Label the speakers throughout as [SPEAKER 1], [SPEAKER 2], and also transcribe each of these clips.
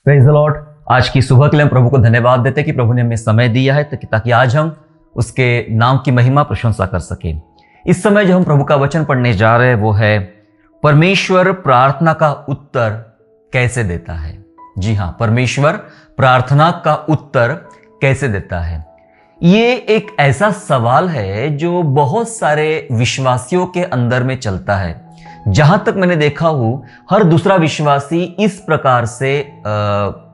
[SPEAKER 1] Praise the Lord. आज की सुबह के लिए हम प्रभु को धन्यवाद देते हैं कि प्रभु ने हमें समय दिया है ताकि आज हम उसके नाम की महिमा प्रशंसा कर सके। इस समय जो हम प्रभु का वचन पढ़ने जा रहे हैं वो है परमेश्वर प्रार्थना का उत्तर कैसे देता है। जी हाँ, परमेश्वर प्रार्थना का उत्तर कैसे देता है। ये एक ऐसा सवाल है जो बहुत सारे विश्वासियों के अंदर में चलता है। जहां तक मैंने देखा हूं, हर दूसरा विश्वासी इस प्रकार से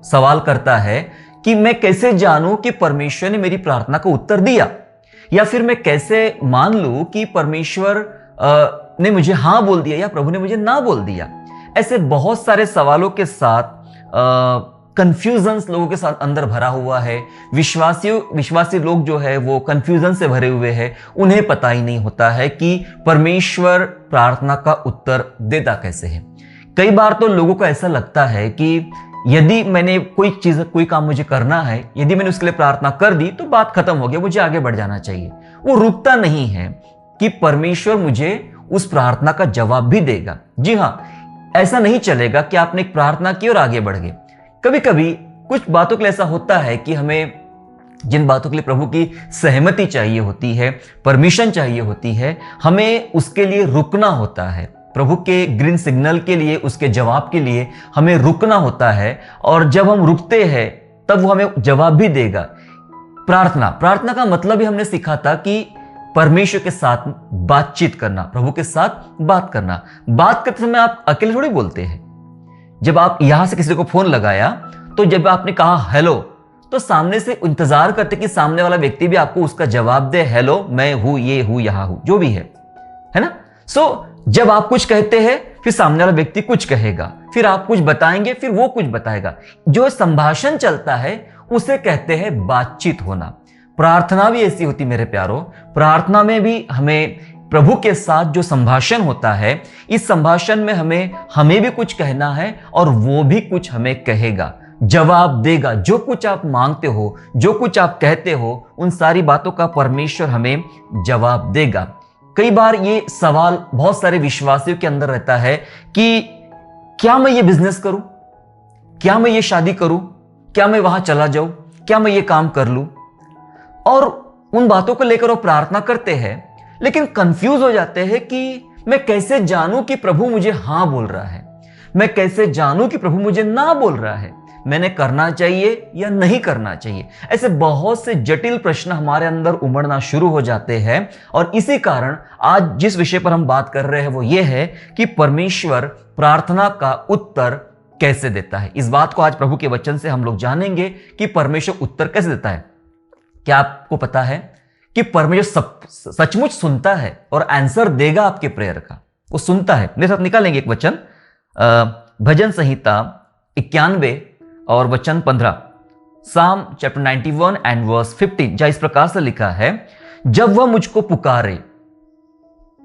[SPEAKER 1] सवाल करता है कि मैं कैसे जानूं कि परमेश्वर ने मेरी प्रार्थना को उत्तर दिया, या फिर मैं कैसे मान लूं कि परमेश्वर ने मुझे हाँ बोल दिया या प्रभु ने मुझे ना बोल दिया। ऐसे बहुत सारे सवालों के साथ कंफ्यूजन्स लोगों के साथ अंदर भरा हुआ है। विश्वासी लोग जो है वो कंफ्यूजन से भरे हुए हैं। उन्हें पता ही नहीं होता है कि परमेश्वर प्रार्थना का उत्तर देता कैसे है। कई बार तो लोगों को ऐसा लगता है कि यदि मैंने कोई काम मुझे करना है, यदि मैंने उसके लिए प्रार्थना कर दी तो बात खत्म हो गया, मुझे आगे बढ़ जाना चाहिए। वो रुकता नहीं है कि परमेश्वर मुझे उस प्रार्थना का जवाब भी देगा। जी हाँ, ऐसा नहीं चलेगा कि आपने एक प्रार्थना की और आगे बढ़ गए। कभी कभी कुछ बातों के लिए ऐसा होता है कि हमें जिन बातों के लिए प्रभु की सहमति चाहिए होती है, परमिशन चाहिए होती है, हमें उसके लिए रुकना होता है। प्रभु के ग्रीन सिग्नल के लिए, उसके जवाब के लिए हमें रुकना होता है। और जब हम रुकते हैं तब वो हमें जवाब भी देगा। प्रार्थना का मतलब ही हमने सीखा था कि परमेश्वर के साथ बातचीत करना, प्रभु के साथ बात करना। बात करते समय आप अकेले थोड़ी बोलते हैं। जब आप यहां से किसी को फोन लगाया तो जब आपने कहा हेलो, तो सामने से इंतजार करते कि सामने वाला व्यक्ति भी आपको उसका जवाब दे, हेलो मैं हूं, ये हूं, यहां हूं, जो भी है ना। जब आप कुछ कहते हैं फिर सामने वाला व्यक्ति कुछ कहेगा, फिर आप कुछ बताएंगे, फिर वो कुछ बताएगा। जो संभाषण चलता है उसे कहते हैं बातचीत होना। प्रार्थना भी ऐसी होती मेरे प्यारों। प्रार्थना में भी हमें प्रभु के साथ जो संभाषण होता है, इस संभाषण में हमें भी कुछ कहना है और वो भी कुछ हमें कहेगा, जवाब देगा। जो कुछ आप मांगते हो, जो कुछ आप कहते हो, उन सारी बातों का परमेश्वर हमें जवाब देगा। कई बार ये सवाल बहुत सारे विश्वासियों के अंदर रहता है कि क्या मैं ये बिजनेस करूं, क्या मैं ये शादी करूं, क्या मैं वहां चला जाऊं, क्या मैं ये काम कर लूं। और उन बातों को लेकर वो प्रार्थना करते हैं, लेकिन कंफ्यूज हो जाते हैं कि मैं कैसे जानूं कि प्रभु मुझे हां बोल रहा है, मैं कैसे जानूं कि प्रभु मुझे ना बोल रहा है, मैंने करना चाहिए या नहीं करना चाहिए। ऐसे बहुत से जटिल प्रश्न हमारे अंदर उमड़ना शुरू हो जाते हैं। और इसी कारण आज जिस विषय पर हम बात कर रहे हैं वो ये है कि परमेश्वर प्रार्थना का उत्तर कैसे देता है। इस बात को आज प्रभु के वचन से हम लोग जानेंगे कि परमेश्वर उत्तर कैसे देता है। क्या आपको पता है कि परमेश्वर सचमुच सुनता है और आंसर देगा आपके प्रेयर का? वो सुनता है। मेरे साथ निकालेंगे एक वचन, भजन संहिता 91 और वचन 15, साम चैप्टर 91 एंड वर्स 15, जहां इस प्रकार से लिखा है, जब वह मुझको पुकारे।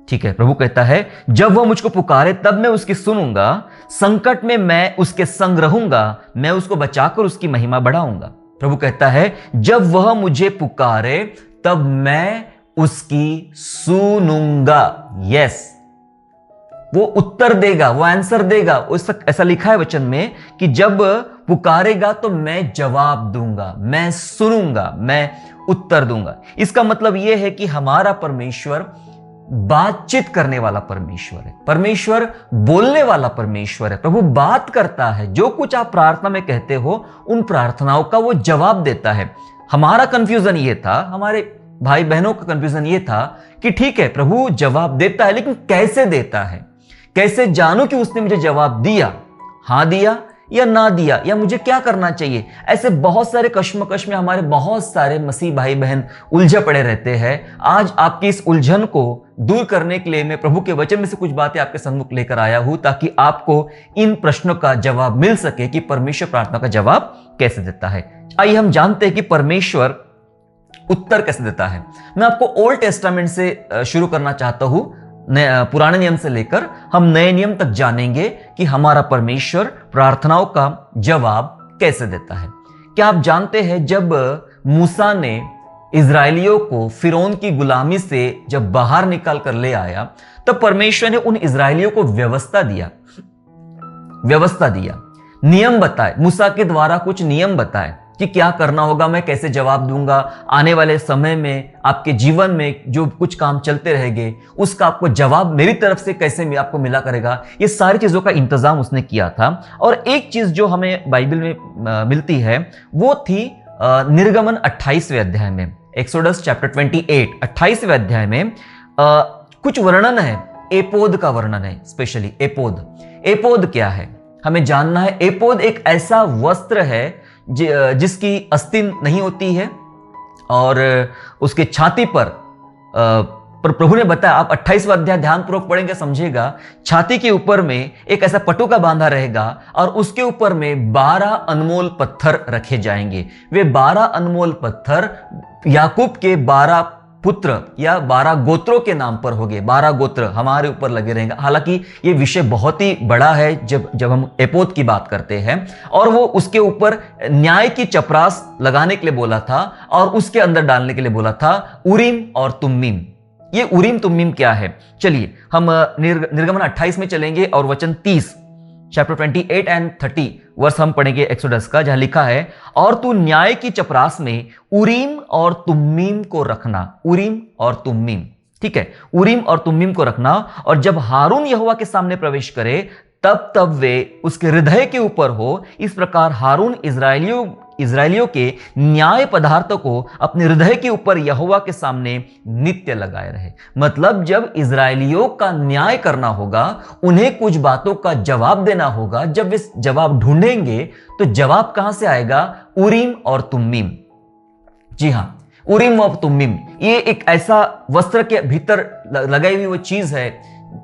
[SPEAKER 1] ठीक है, प्रभु कहता है जब वह मुझको पुकारे तब मैं उसकी सुनूंगा, संकट में मैं उसके संग रहूंगा, मैं उसको बचाकर उसकी महिमा बढ़ाऊंगा। प्रभु कहता है जब वह मुझे पुकारे तब मैं उसकी सुनूंगा। यस, वो उत्तर देगा, वो आंसर देगा। ऐसा लिखा है वचन में कि जब पुकारेगा तो मैं जवाब दूंगा, मैं सुनूंगा, मैं उत्तर दूंगा। इसका मतलब यह है कि हमारा परमेश्वर बातचीत करने वाला परमेश्वर है, परमेश्वर बोलने वाला परमेश्वर है। प्रभु बात करता है। जो कुछ आप प्रार्थना में कहते हो उन प्रार्थनाओं का वो जवाब देता है। हमारा कंफ्यूजन ये था, हमारे भाई बहनों का कंफ्यूजन ये था कि ठीक है, प्रभु जवाब देता है, लेकिन कैसे देता है, कैसे जानूं कि उसने मुझे जवाब दिया, हां दिया या ना दिया, या मुझे क्या करना चाहिए। ऐसे बहुत सारे कश्मकश में हमारे बहुत सारे मसीह भाई बहन उलझे पड़े रहते हैं। आज आपकी इस उलझन को दूर करने के लिए मैं प्रभु के वचन में से कुछ बातें आपके सम्मुख लेकर आया हूं, ताकि आपको इन प्रश्नों का जवाब मिल सके कि परमेश्वर प्रार्थना का जवाब कैसे देता है। आइए हम जानते हैं कि परमेश्वर उत्तर कैसे देता है। मैं आपको ओल्ड टेस्टामेंट से शुरू करना चाहता हूं। पुराने नियम से लेकर हम नए नियम तक जानेंगे कि हमारा परमेश्वर प्रार्थनाओं का जवाब कैसे देता है। क्या आप जानते हैं जब मूसा ने इजरायलियों को फिरौन की गुलामी से जब बाहर निकाल कर ले आया, तब परमेश्वर ने उन इजरायलियों को व्यवस्था दिया। नियम बताए, मूसा के द्वारा कुछ नियम बताए कि क्या करना होगा, मैं कैसे जवाब दूंगा, आने वाले समय में आपके जीवन में जो कुछ काम चलते रहेंगे उसका आपको जवाब मेरी तरफ से कैसे आपको मिला करेगा। ये सारी चीजों का इंतजाम उसने किया था। और एक चीज जो हमें बाइबल में मिलती है वो थी निर्गमन 28वें अध्याय में, एक्सोडस चैप्टर 28 28वें अध्याय में कुछ वर्णन है, एपोद का वर्णन है। स्पेशली एपोद क्या है हमें जानना है। एपोद एक ऐसा वस्त्र है जिसकी आस्तीन नहीं होती है और उसके छाती पर प्रभु ने बताया, आप 28वां अध्याय ध्यानपूर्वक पढ़ेंगे समझेगा, छाती के ऊपर में एक ऐसा पटुका बांधा रहेगा और उसके ऊपर में 12 अनमोल पत्थर रखे जाएंगे। वे 12 अनमोल पत्थर याकूब के 12 पुत्र या 12 गोत्रों के नाम पर होंगे। 12 गोत्र हमारे ऊपर लगे रहेंगे। हालांकि ये विषय बहुत ही बड़ा है जब हम एपोद की बात करते हैं। और वो उसके ऊपर न्याय की चपरास लगाने के लिए बोला था और उसके अंदर डालने के लिए बोला था उरीम और तुम्मीम। ये उरीम तुम्मीम क्या है, चलिए हम निर्गमन 28 में चलेंगे और वचन 30 चैप्टर 28 एंड 30 वर्ष हम पढ़ेंगे एक्सोडस का, जहां लिखा है, और तू न्याय की चपरास में उरीम और तुम्मीम को रखना। उरीम और तुम्मीम, ठीक है, उरीम और तुम्मीम को रखना। और जब हारून यहोवा के सामने प्रवेश करे तब वे उसके हृदय के ऊपर हो। इस प्रकार हारून इजरायलियों के न्याय पदार्थों को अपने हृदय के ऊपर यहोवा के सामने नित्य लगाए रहे। मतलब जब इजरायलियों का न्याय करना होगा, उन्हें कुछ बातों का जवाब देना होगा, जब वे जवाब ढूंढेंगे तो जवाब कहां से आएगा? उरीम और तुम्मीम। जी हां, उरीम और तुम्मीम ये एक ऐसा वस्त्र के भीतर लगाई हुई वो चीज है,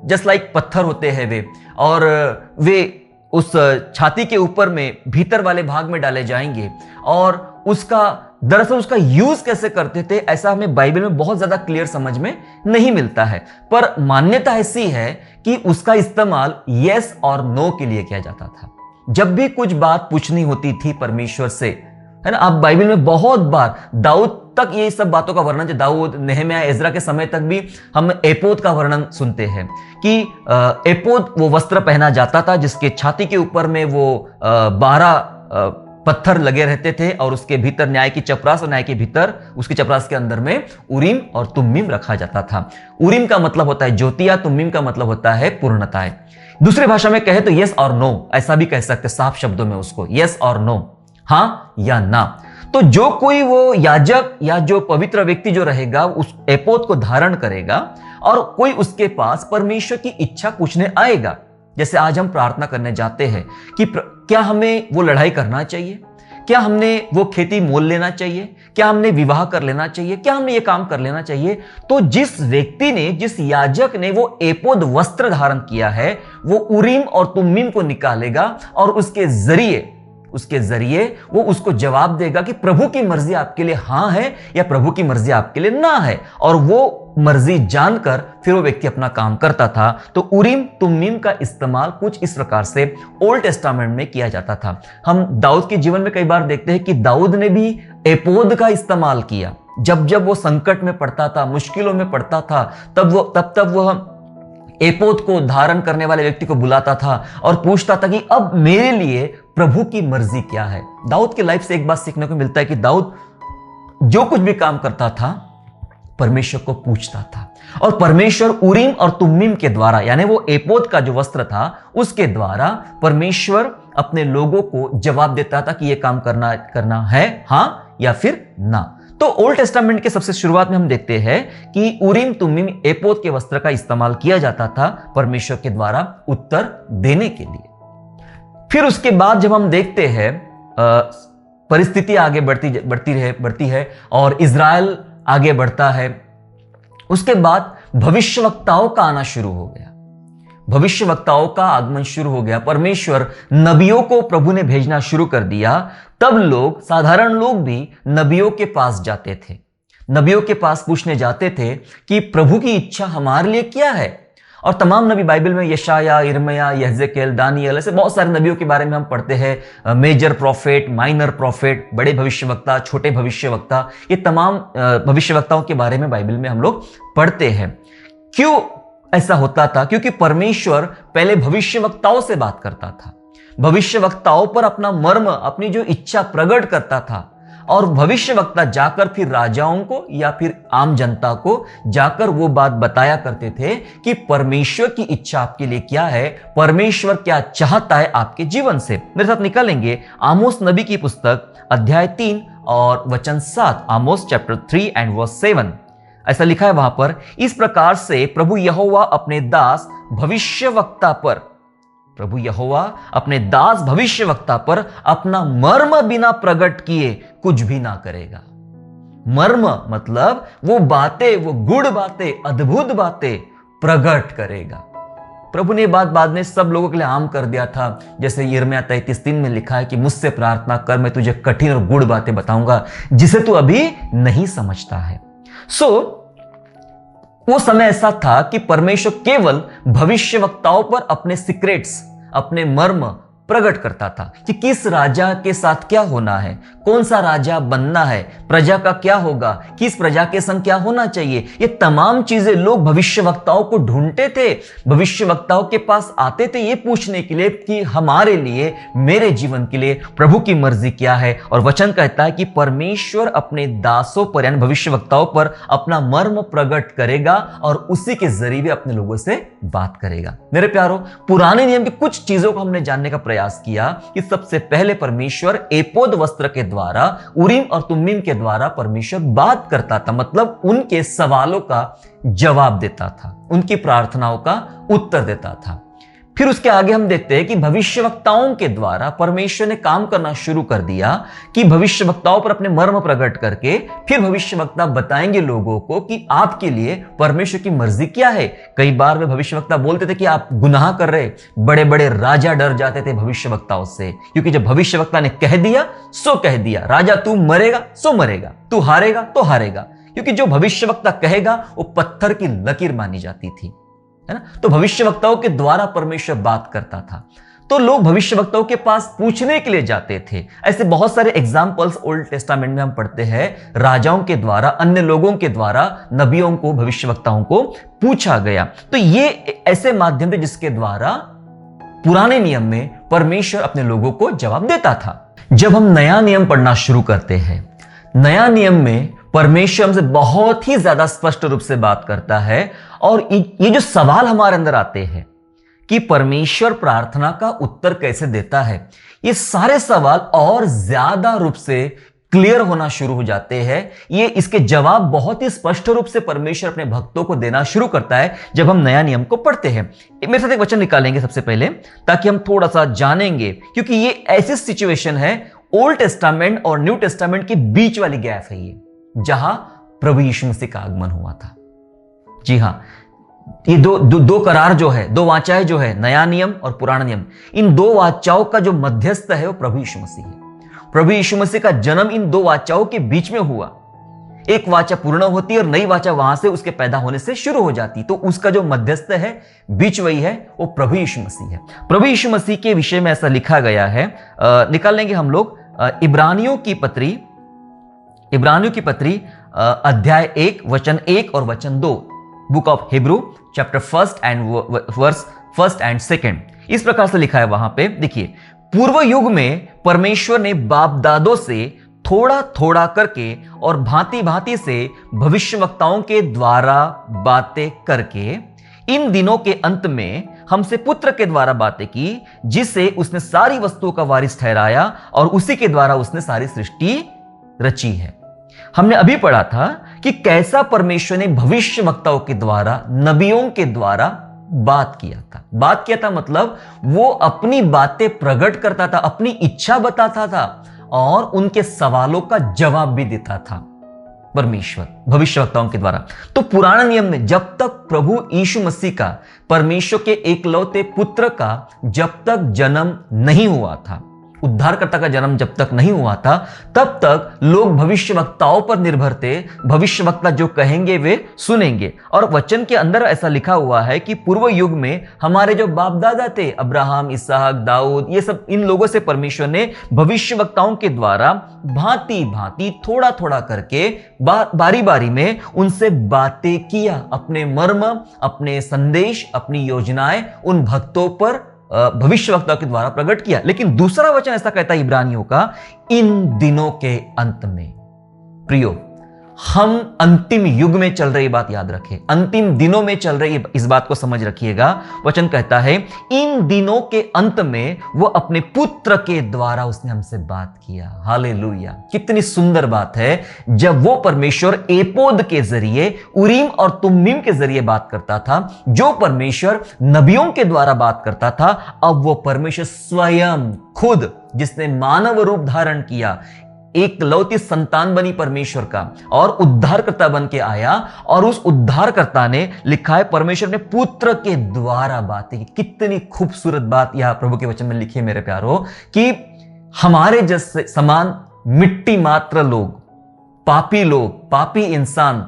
[SPEAKER 1] जस्ट लाइक पत्थर होते हैं वे, और वे उस छाती के ऊपर में भीतर वाले भाग में डाले जाएंगे। और दरअसल उसका यूज कैसे करते थे ऐसा हमें बाइबल में बहुत ज्यादा क्लियर समझ में नहीं मिलता है, पर मान्यता ऐसी है कि उसका इस्तेमाल यस और नो के लिए किया जाता था। जब भी कुछ बात पूछनी होती थी परमेश्वर से, है ना, आप बाइबल में बहुत बार दाऊद तक ये सब बातों का वर्णन, दाऊद, नेहम्याह, एजरा के समय तक भी हम एपोद का वर्णन सुनते हैं कि एपोद वो वस्त्र पहना जाता था जिसके छाती के ऊपर में वो 12 पत्थर लगे रहते थे और उसके भीतर न्याय की चपरास और न्याय के भीतर उसकी चपरास के अंदर में उरीम और तुम्मीम रखा जाता था। उरीम का मतलब होता है ज्योतिया, तुम्मीम का मतलब होता है पूर्णताएं। दूसरी भाषा में कहे तो यस और नो, ऐसा भी कह सकते साफ शब्दों में उसको, यस और नो, हां या ना। तो जो कोई वो याजक या जो पवित्र व्यक्ति जो रहेगा उस एपोद को धारण करेगा और कोई उसके पास परमेश्वर की इच्छा पूछने आएगा, जैसे आज हम प्रार्थना करने जाते हैं कि क्या हमें वो लड़ाई करना चाहिए, क्या हमने वो खेती मोल लेना चाहिए, क्या हमने विवाह कर लेना चाहिए, क्या हमने ये काम कर लेना चाहिए, तो जिस व्यक्ति ने, जिस याजक ने वो एपोद वस्त्र धारण किया है वो उरीम और तुम्मीम को निकालेगा और उसके जरिए वो उसको जवाब देगा कि प्रभु की मर्जी आपके लिए हां है या प्रभु की मर्जी आपके लिए ना है। और वो मर्जी जानकर फिर वो व्यक्ति अपना काम करता था। तो उरीम तुम्मीम का इस्तेमाल कुछ इस प्रकार से ओल्ड टेस्टामेंट में किया जाता था। हम दाऊद के जीवन में कई बार देखते हैं कि दाऊद ने भी एपोद का इस्तेमाल किया। जब वो संकट में पड़ता था, मुश्किलों में पड़ता था, तब वो एपोद को धारण करने वाले व्यक्ति को बुलाता था और पूछता था कि अब मेरे लिए प्रभु की मर्जी क्या है। दाऊद की लाइफ से एक बात सीखने को मिलता है कि दाऊद जो कुछ भी काम करता था परमेश्वर को पूछता था और परमेश्वर उरीम और तुम्मीम के द्वारा, यानी वो एपोद का जो वस्त्र था उसके द्वारा परमेश्वर अपने लोगों को जवाब देता था कि ये काम करना है, हां या फिर ना। तो ओल्ड टेस्टामेंट के सबसे शुरुआत में हम देखते हैं कि उरीम तुम्मीम एपोद के वस्त्र का इस्तेमाल किया जाता था परमेश्वर के द्वारा उत्तर देने के लिए। फिर उसके बाद जब हम देखते हैं परिस्थिति आगे बढ़ती है और इजराइल आगे बढ़ता है, उसके बाद भविष्यवक्ताओं का आना शुरू हो गया, भविष्यवक्ताओं का आगमन शुरू हो गया। परमेश्वर नबियों को प्रभु ने भेजना शुरू कर दिया। तब लोग, साधारण लोग भी नबियों के पास जाते थे, नबियों के पास पूछने जाते थे कि प्रभु की इच्छा हमारे लिए क्या है। और तमाम नबी बाइबल में यशाया, यिर्मयाह, यहेजकेल, दानियल, ऐसे बहुत सारे नबियों के बारे में हम पढ़ते हैं। मेजर प्रॉफिट, माइनर प्रॉफिट, बड़े भविष्यवक्ता, छोटे भविष्यवक्ता, ये तमाम भविष्यवक्ताओं के बारे में बाइबल में हम लोग पढ़ते हैं। क्यों ऐसा होता था? क्योंकि परमेश्वर पहले भविष्यवक्ताओं से बात करता था। भविष्यवक्ताओं पर अपना मर्म, अपनी जो इच्छा प्रकट करता था, और भविष्यवक्ता जाकर फिर राजाओं को या फिर आम जनता को जाकर वो बात बताया करते थे कि परमेश्वर की इच्छा आपके लिए क्या है, परमेश्वर क्या चाहता है आपके जीवन से। मेरे साथ निकालेंगे आमोस नबी की पुस्तक अध्याय 3 और वचन 7, आमोस चैप्टर 3 एंड वर्स 7। ऐसा लिखा है वहां पर, इस प्रकार से प्रभु यहोवा अपने दास भविष्यवक्ता पर, प्रभु यहोवा अपने दास भविष्यवक्ता पर अपना मर्म बिना प्रकट किए कुछ भी ना करेगा। मर्म मतलब वो बातें, वो गुड़ बातें, अद्भुत बातें प्रकट करेगा। प्रभु ने बात बाद में सब लोगों के लिए आम कर दिया था, जैसे यिर्मयाह 33:3 में लिखा है कि मुझसे प्रार्थना कर, मैं तुझे कठिन और गुड़ बातें बताऊंगा जिसे तू अभी नहीं समझता है। वो समय ऐसा था कि परमेश्वर केवल भविष्यवक्ताओं पर अपने सीक्रेट्स, अपने मर्म प्रकट करता था कि किस राजा के साथ क्या होना है, कौन सा राजा बनना है, प्रजा का क्या होगा, किस प्रजा के संग क्या होना चाहिए। ये तमाम चीजें लोग भविष्यवक्ताओं को ढूंढते थे, भविष्यवक्ताओं के पास आते थे ये पूछने के लिए कि हमारे लिए, मेरे जीवन के लिए प्रभु की मर्जी क्या है। और वचन कहता है कि परमेश्वर अपने दासों पर यानी भविष्यवक्ताओं पर अपना मर्म प्रकट करेगा और उसी के जरिए भी अपने लोगों से बात करेगा। मेरे प्यारो, पुराने नियम की कुछ चीजों को हमने जानने का प्रयास किया कि सबसे पहले परमेश्वर एपोद वस्त्र के द्वारा, उरीम और तुम्मीम के द्वारा परमेश्वर बात करता था, मतलब उनके सवालों का जवाब देता था, उनकी प्रार्थनाओं का उत्तर देता था। फिर उसके आगे हम देखते हैं कि भविष्यवक्ताओं के द्वारा परमेश्वर ने काम करना शुरू कर दिया कि भविष्यवक्ताओं पर अपने मर्म प्रकट करके फिर भविष्यवक्ता बताएंगे लोगों को कि आपके लिए परमेश्वर की मर्जी क्या है। कई बार वे भविष्यवक्ता बोलते थे कि आप गुनाह कर रहे, बड़े बड़े राजा डर जाते थे भविष्यवक्ताओं से, क्योंकि जब भविष्यवक्ता ने कह दिया सो कह दिया, राजा तू मरेगा सो मरेगा, तू हारेगा तो हारेगा, क्योंकि जो भविष्यवक्ता कहेगा वो पत्थर की लकीर मानी जाती थी, है ना। तो भविष्यवक्ताओं के द्वारा परमेश्वर बात करता था, तो लोग भविष्यवक्ताओं के पास पूछने के लिए जाते थे। ऐसे बहुत सारे एग्जाम्पल्स ओल्ड टेस्टामेंट में हम पढ़ते हैं, राजाओं के द्वारा, अन्य लोगों के द्वारा नबियों को, भविष्यवक्ताओं को पूछा गया। तो ये ऐसे माध्यम थे जिसके द्वारा पुराने नियम में परमेश्वर अपने लोगों को जवाब देता था। जब हम नया नियम पढ़ना शुरू करते हैं, नया नियम में परमेश्वर हमसे बहुत ही ज्यादा स्पष्ट रूप से बात करता है, और ये जो सवाल हमारे अंदर आते हैं कि परमेश्वर प्रार्थना का उत्तर कैसे देता है, ये सारे सवाल और ज्यादा रूप से क्लियर होना शुरू हो जाते हैं। ये इसके जवाब बहुत ही स्पष्ट रूप से परमेश्वर अपने भक्तों को देना शुरू करता है जब हम नया नियम को पढ़ते हैं। मेरे साथ एक वचन निकालेंगे सबसे पहले, ताकि हम थोड़ा सा जानेंगे, क्योंकि ये ऐसी सिचुएशन है, ओल्ड टेस्टामेंट और न्यू टेस्टामेंट के बीच वाली गैप है ये, जहां प्रभु यीशु मसीह का आगमन हुआ था। जी हां, ये दो करार जो है, दो वाचाएं जो है, नया नियम और पुराना नियम, इन दो वाचाओं का जो मध्यस्थ है वो प्रभु यीशु मसीह है। प्रभु यीशु मसीह का जन्म इन दो वाचाओं के बीच में हुआ। एक वाचा पूर्ण होती है और नई वाचा वहां से उसके पैदा होने से शुरू हो जाती, तो उसका जो मध्यस्थ है, बीच वही है, वो प्रभु यीशु मसीह है। प्रभु यीशु मसीह के विषय में ऐसा लिखा गया है, निकाल लेंगे हम लोग इब्रानियों की पत्री अध्याय 1 वचन 1 और वचन 2, book of Hebrew chapter 1 and verse 1 and 2। इस प्रकार से लिखा है वहां पे, देखिए, पूर्व युग में परमेश्वर ने बाप दादों से थोड़ा थोड़ा करके और भांति भांति से भविष्यवक्ताओं के द्वारा बातें करके इन दिनों के अंत में हमसे पुत्र के द्वारा बातें की, जिसे उसने सारी वस्तुओं का वारिस ठहराया और उसी के द्वारा उसने सारी सृष्टि रची है। हमने अभी पढ़ा था कि कैसा परमेश्वर ने भविष्यवक्ताओं के द्वारा, नबियों के द्वारा बात किया था मतलब वो अपनी बातें प्रकट करता था, अपनी इच्छा बताता था और उनके सवालों का जवाब भी देता था परमेश्वर भविष्यवक्ताओं के द्वारा। तो पुराने नियम में जब तक प्रभु यीशु मसीह का, परमेश्वर के एकलौते पुत्र का जब तक जन्म नहीं हुआ था, उद्धारकर्ता का जन्म जब तक नहीं हुआ था, तब तक लोग भविष्यवक्ताओं पर निर्भर थे। भविष्यवक्ता जो कहेंगे वे सुनेंगे। और वचन के अंदर ऐसा लिखा हुआ है कि पूर्व युग में हमारे जो बाप दादा थे, अब्राहम, इसहाक, दाऊद, ये सब, इन लोगों से परमेश्वर ने भविष्यवक्ताओं के द्वारा भांति भांति थोड़ा थोड़ा करके बारी बारी में उनसे बातें किया, अपने मर्म, अपने संदेश, अपनी योजनाएं उन भक्तों पर भविष्यवक्ता के द्वारा प्रकट किया। लेकिन दूसरा वचन ऐसा कहता है इब्रानियों का, इन दिनों के अंत में। प्रियो, हम अंतिम युग में चल रही बात याद रखें, अंतिम दिनों में चल रही इस बात को समझ रखिएगा। वचन कहता है इन दिनों के अंत में वो अपने पुत्र के द्वारा उसने हमसे बात किया। हालेलुया, कितनी सुंदर बात है। जब वो परमेश्वर एपोद के जरिए, उरीम और तुम्मीम के जरिए बात करता था, जो परमेश्वर नबियों के द्वारा बात करता था, अब वो परमेश्वर स्वयं खुद, जिसने मानव रूप धारण किया, एक लौती संतान बनी परमेश्वर का और उद्धारकर्ता बन के आया, और उस उद्धारकर्ता ने, लिखा है, परमेश्वर ने पुत्र के द्वारा बातें की। कितनी खूबसूरत बात यहां प्रभु के वचन में लिखी है मेरे प्यारो, कि हमारे जैसे समान मिट्टी मात्र लोग, पापी इंसान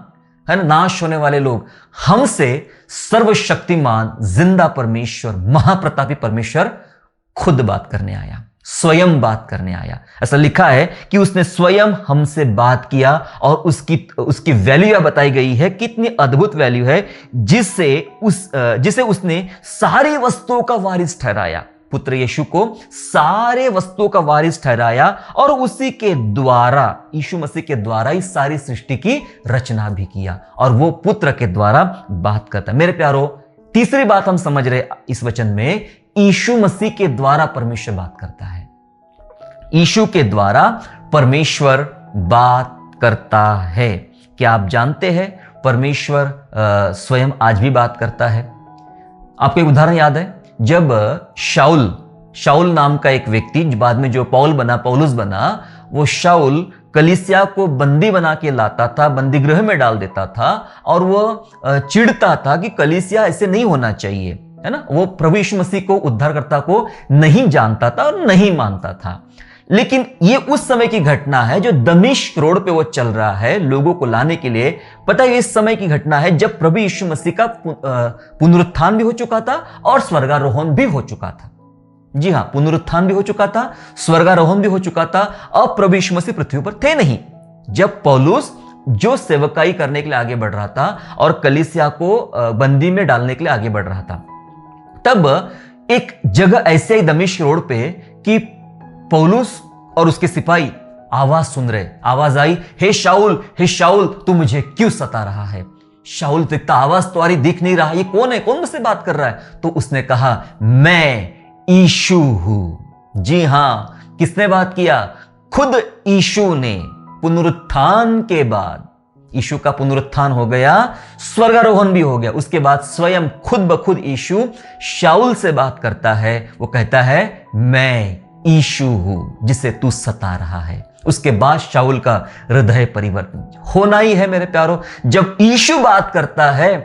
[SPEAKER 1] है ना, नाश होने वाले लोग, हमसे सर्वशक्तिमान जिंदा परमेश्वर, महाप्रतापी परमेश्वर खुद बात करने आया, स्वयं बात करने आया। ऐसा लिखा है कि उसने स्वयं हमसे बात किया, और उसकी वैल्यू बताई गई है, कितनी अद्भुत वैल्यू है, जिसे उसने सारी वस्तुओं का वारिस ठहराया। पुत्र यीशु को सारे वस्तुओं का वारिस ठहराया, और उसी के द्वारा, यीशु मसीह के द्वारा इस सारी सृष्टि की रचना भी किया, और वो पुत्र के द्वारा बात करता है। मेरे प्यारो, तीसरी बात हम समझ रहे इस वचन में, यीशु मसीह के द्वारा परमेश्वर बात करता है। यीशु के द्वारा परमेश्वर बात करता है। क्या आप जानते हैं परमेश्वर स्वयं आज भी बात करता है? आपको एक उदाहरण याद है, जब शाउल नाम का एक व्यक्ति, बाद में जो पौलुस बना, वो शाउल कलीसिया को बंदी बना के लाता था, बंदी गृह में डाल देता था, और वो चिढ़ता था कि कलीसिया ऐसे नहीं होना चाहिए, है ना। वो प्रभु यीशु मसीह को, उद्धारकर्ता को नहीं जानता था और नहीं मानता था। लेकिन ये उस समय की घटना है जो दमिश्क रोड पे वो चल रहा है लोगों को लाने के लिए। पता है, इस समय की घटना है जब प्रभु यीशु मसीह का पुनरुत्थान भी हो चुका था और स्वर्गारोहण भी हो चुका था। जी हां, पुनरुत्थान भी हो चुका था, स्वर्गारोहण भी हो चुका था। अब प्रभु यीशु मसीह पृथ्वी पर थे नहीं। जब पौलुस जो सेवकाई करने के लिए आगे बढ़ रहा था और कलीसिया को बंदी में डालने के लिए आगे बढ़ रहा था, तब एक जगह ऐसे ही दमिश्क रोड पे कि पौलुस और उसके सिपाही आवाज सुन रहे। आवाज आई, हे शाऊल तू मुझे क्यों सता रहा है? शाऊल देखता, आवाज तुम्हारी दिख नहीं रहा, ये कौन है, कौन मुझसे बात कर रहा है? तो उसने कहा, मैं यीशु हूं। जी हां, किसने बात किया? खुद यीशु ने। पुनरुत्थान के बाद यीशु का पुनरुत्थान हो गया, स्वर्गारोहण भी हो गया, उसके बाद स्वयं खुद ब खुद यीशु शाऊल से बात करता है। वो कहता है, मैं यीशु हूं जिसे तू सता रहा है। उसके बाद शाऊल का हृदय परिवर्तन होना ही है मेरे प्यारो। जब यीशु बात करता है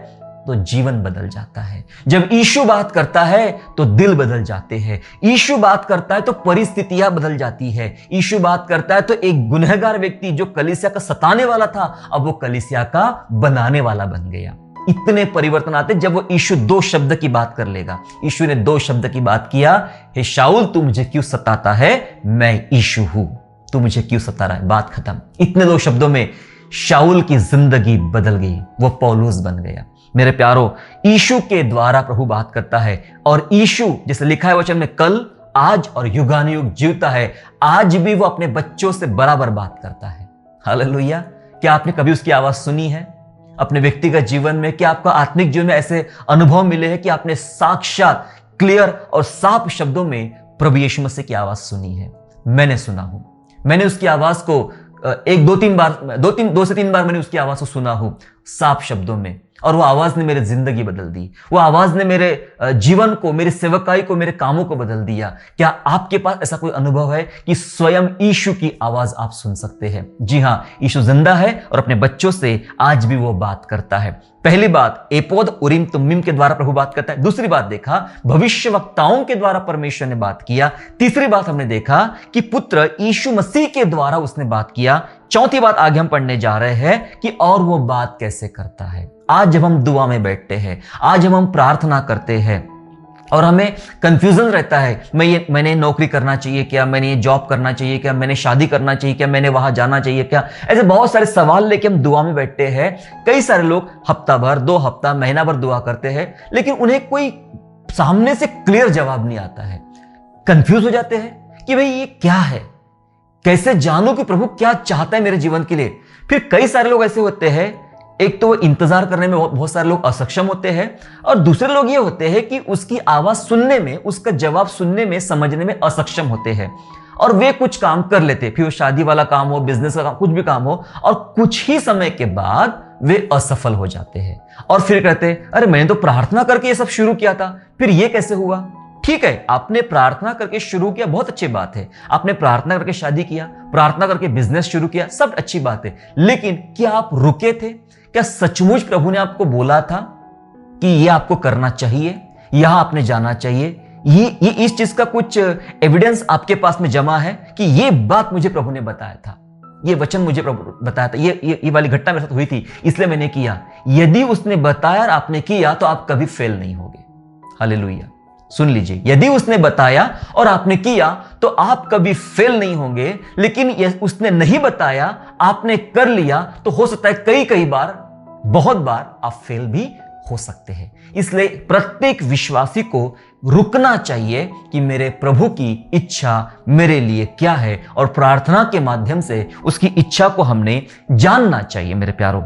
[SPEAKER 1] तो जीवन बदल जाता है। जब यीशु बात करता है तो दिल बदल जाते हैं। यीशु बात करता है तो परिस्थितियां बदल जाती है। यीशु बात करता है तो एक गुनहगार व्यक्ति जो कलीसिया का सताने वाला था, अब वो कलीसिया का बनाने वाला बन गया। इतने परिवर्तन आते जब वो यीशु दो शब्द की बात कर लेगा। यीशु ने दो शब्द की बात किया, हे शाऊल तू मुझे क्यों सताता है, मैं यीशु हूं, तू मुझे क्यों सता रहा है। बात खत्म। इतने दो शब्दों में शाऊल की जिंदगी बदल गई, वो पौलुस बन गया। मेरे प्यारो, यीशु के द्वारा प्रभु बात करता है, और यीशु जैसे लिखा है वचन में, कल आज और युगानुयुग जीवता है। आज भी वो अपने बच्चों से बराबर बात करता है। हालेलुया। क्या आपने कभी उसकी आवाज सुनी है अपने व्यक्तिगत जीवन में? क्या आपका आत्मिक जीवन में ऐसे अनुभव मिले हैं कि आपने साक्षात क्लियर और साफ शब्दों में प्रभु यीशु मसीह की आवाज सुनी है? मैंने सुना हूं। मैंने उसकी आवाज को दो से तीन बार मैंने उसकी आवाज को सुना हूं साफ शब्दों में, और वो आवाज ने मेरी जिंदगी बदल दी। वो आवाज ने मेरे जीवन को, मेरी सेवकाई को, मेरे कामों को बदल दिया। क्या आपके पास ऐसा कोई अनुभव है कि स्वयं यीशु की आवाज आप सुन सकते हैं? जी हां, यीशु जिंदा है और अपने बच्चों से आज भी वो बात करता है। पहली बात, एपोद उरीम तुम्मीम के द्वारा प्रभु बात करता है। दूसरी बात देखा, भविष्यवक्ताओं के द्वारा परमेश्वर ने बात किया। तीसरी बात हमने देखा कि पुत्र यीशु मसीह के द्वारा उसने बात किया। चौथी बात आगे हम पढ़ने जा रहे हैं कि और वो बात कैसे करता है। आज जब हम दुआ में बैठते हैं, आज जब हम प्रार्थना करते हैं और हमें कंफ्यूजन रहता है, मैंने नौकरी करना चाहिए क्या, मैंने ये जॉब करना चाहिए क्या, मैंने शादी करना चाहिए क्या, मैंने वहां जाना चाहिए क्या, ऐसे बहुत सारे सवाल लेके हम दुआ में बैठते हैं। कई सारे लोग हफ्ता भर, 2 हफ्ता, महीना भर दुआ करते हैं, लेकिन उन्हें कोई सामने से क्लियर जवाब नहीं आता है, कंफ्यूज हो जाते हैं कि भाई ये क्या है, कैसे जानूं कि प्रभु क्या चाहता है मेरे जीवन के लिए। फिर कई सारे लोग ऐसे होते हैं, एक तो वो इंतजार करने में बहुत सारे लोग असक्षम होते हैं, और दूसरे लोग ये होते हैं कि उसकी आवाज सुनने में, उसका जवाब सुनने में, समझने में असक्षम होते हैं, और वे कुछ काम कर लेते, फिर वो शादी वाला काम हो, बिजनेस का काम, कुछ भी काम हो, और कुछ ही समय के बाद वे असफल हो जाते हैं और फिर कहते हैं अरे मैंने तो प्रार्थना करके ये सब शुरू किया था, फिर ये कैसे हुआ। ठीक है, आपने प्रार्थना करके शुरू किया, बहुत अच्छी बात है, आपने प्रार्थना करके शादी किया, प्रार्थना करके बिजनेस शुरू किया, सब अच्छी बात है, लेकिन क्या आप रुके थे? क्या सचमुच प्रभु ने आपको बोला था कि ये आपको करना चाहिए, यहां आपने जाना चाहिए? ये इस चीज का कुछ एविडेंस आपके पास में जमा है कि ये बात मुझे प्रभु ने बताया था, ये वचन मुझे प्रभु बताया था, ये वाली घटना मेरे साथ हुई थी इसलिए मैंने किया। यदि उसने बताया और आपने किया तो आप कभी फेल नहीं होगे। हालेलुया। सुन लीजिए, यदि उसने बताया और आपने किया तो आप कभी फेल नहीं होंगे, लेकिन उसने नहीं बताया, आपने कर लिया, तो हो सकता है कई बार, बहुत बार आप फेल भी हो सकते हैं। इसलिए प्रत्येक विश्वासी को रुकना चाहिए कि मेरे प्रभु की इच्छा मेरे लिए क्या है, और प्रार्थना के माध्यम से उसकी इच्छा को हमने जानना चाहिए। मेरे प्यारों,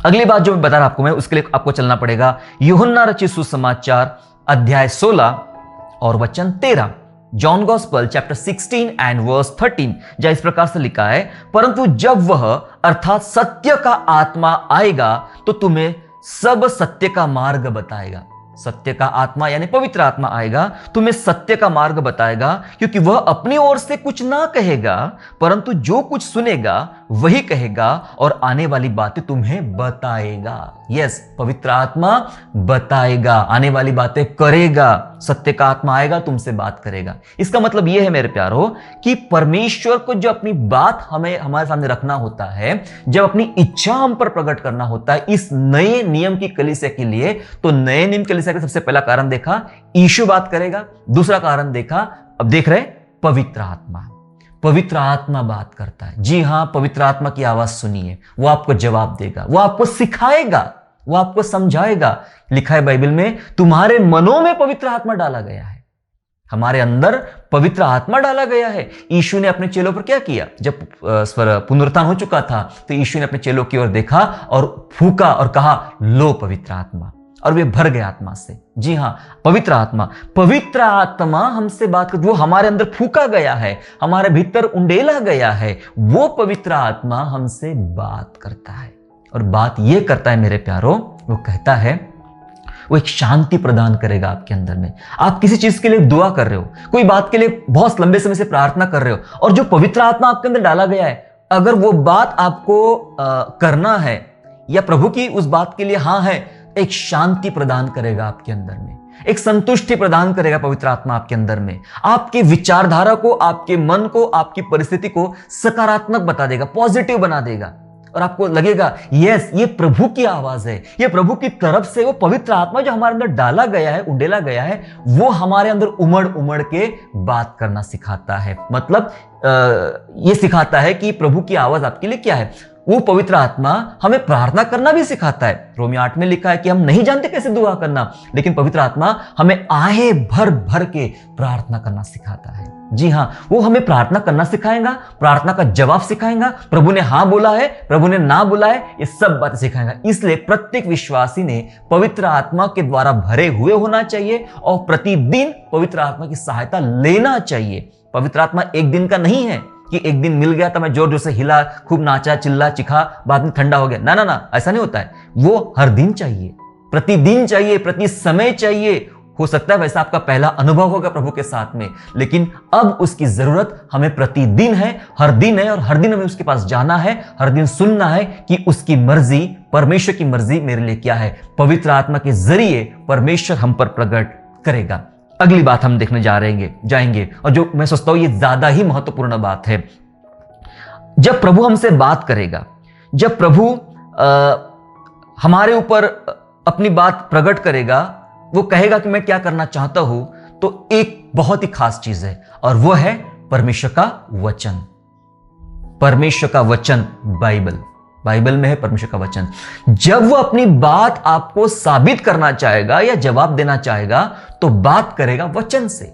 [SPEAKER 1] अगली बात जो मैं बता रहा आपको, मैं उसके लिए आपको चलना पड़ेगा यूहन्ना रचित सुसमाचार अध्याय 16 और वचन 13। John gospel chapter 16 and verse 13, जहां इस प्रकार से लिखा है, परंतु जब वह अर्थात सत्य का आत्मा आएगा तो तुम्हें सब सत्य का मार्ग बताएगा। सत्य का आत्मा यानी पवित्र आत्मा आएगा, तुम्हें सत्य का मार्ग बताएगा, क्योंकि वह अपनी ओर से कुछ ना कहेगा, परंतु जो कुछ सुनेगा वही कहेगा और आने वाली बातें तुम्हें बताएगा। यस, पवित्र आत्मा बताएगा, आने वाली बातें करेगा। सत्य का आत्मा आएगा, तुमसे बात करेगा। इसका मतलब यह है मेरे प्यारो कि परमेश्वर को जो अपनी बात हमारे सामने रखना होता है, जब अपनी इच्छा हम पर प्रकट करना होता है इस नए नियम की कलीसिया के लिए, तो नए नियम कलीसिया का सबसे पहला कारण देखा यीशु बात करेगा, दूसरा कारण देखा, अब देख रहे पवित्र आत्मा। पवित्र आत्मा बात करता है। जी हां, पवित्र आत्मा की आवाज सुनिए, वो आपको जवाब देगा, वो आपको सिखाएगा, वो आपको समझाएगा। लिखा है बाइबल में, तुम्हारे मनों में पवित्र आत्मा डाला गया है। हमारे अंदर पवित्र आत्मा डाला गया है। यीशु ने अपने चेलों पर क्या किया? जब पुनरुत्थान हो चुका था तो यीशु ने अपने चेलों की ओर देखा और फूका और कहा, लो पवित्र आत्मा, और वे भर गए आत्मा से। जी हां, पवित्र आत्मा हमसे बात कर, वो हमारे अंदर फूका गया है, हमारे भीतर उंडेला गया है, वो पवित्र आत्मा हमसे बात करता है। और बात ये करता है मेरे प्यारो, वो कहता है, वो एक शांति प्रदान करेगा आपके अंदर में। आप किसी चीज के लिए दुआ कर रहे हो, कोई बात के लिए बहुत लंबे समय से प्रार्थना कर रहे हो, और जो पवित्र आत्मा आपके अंदर डाला गया है, अगर वो बात आपको करना है या प्रभु की उस बात के लिए हां है, एक शांति प्रदान करेगा आपके अंदर में, एक संतुष्टि प्रदान करेगा पवित्र आत्मा आपके अंदर में। आपकी विचारधारा को, आपके मन को, आपकी परिस्थिति को सकारात्मक बता देगा, पॉजिटिव बना देगा, और आपको लगेगा यस, ये प्रभु की आवाज है, ये प्रभु की तरफ से वो पवित्र आत्मा जो हमारे अंदर डाला गया है, उंडेला गया है, वो हमारे अंदर उमड़ उमड़ के बात करना सिखाता है। मतलब ये सिखाता है कि प्रभु की आवाज आपके लिए क्या है। वो पवित्र आत्मा हमें प्रार्थना करना भी सिखाता है। रोमियो 8 में लिखा है कि हम नहीं जानते कैसे दुआ करना, लेकिन पवित्र आत्मा हमें आहे भर भर के प्रार्थना करना सिखाता है। जी हां, वो हमें प्रार्थना करना सिखाएगा, प्रार्थना का जवाब सिखाएगा, प्रभु ने हां बोला है, प्रभु ने ना बोला है, ये सब बातें सिखाएगा। इसलिए प्रत्येक विश्वासी ने पवित्र आत्मा के द्वारा भरे हुए होना चाहिए और प्रतिदिन पवित्र आत्मा की सहायता लेना चाहिए। पवित्र आत्मा एक दिन का नहीं है कि एक दिन मिल गया तो मैं जोर जोर से हिला, खूब नाचा, चिल्ला, चिखा, बाद में ठंडा हो गया। ना ना ना, ऐसा नहीं होता है। वो हर दिन चाहिए, प्रतिदिन चाहिए, प्रति समय चाहिए। हो सकता है वैसा आपका पहला अनुभव होगा प्रभु के साथ में, लेकिन अब उसकी जरूरत हमें प्रतिदिन है, हर दिन है, और हर दिन हमें उसके पास जाना है, हर दिन सुनना है कि उसकी मर्जी, परमेश्वर की मर्जी मेरे लिए क्या है। पवित्र आत्मा के जरिए परमेश्वर हम पर प्रकट करेगा। अगली बात हम देखने जाएंगे, और जो मैं सोचता हूं ये ज्यादा ही महत्वपूर्ण बात है। जब प्रभु हमसे बात करेगा, जब प्रभु हमारे ऊपर अपनी बात प्रकट करेगा, वो कहेगा कि मैं क्या करना चाहता हूं, तो एक बहुत ही खास चीज है, और वो है परमेश्वर का वचन। परमेश्वर का वचन, बाइबल। बाइबल में है परमेश्वर का वचन। जब वो अपनी बात आपको साबित करना चाहेगा या जवाब देना चाहेगा तो बात करेगा वचन से।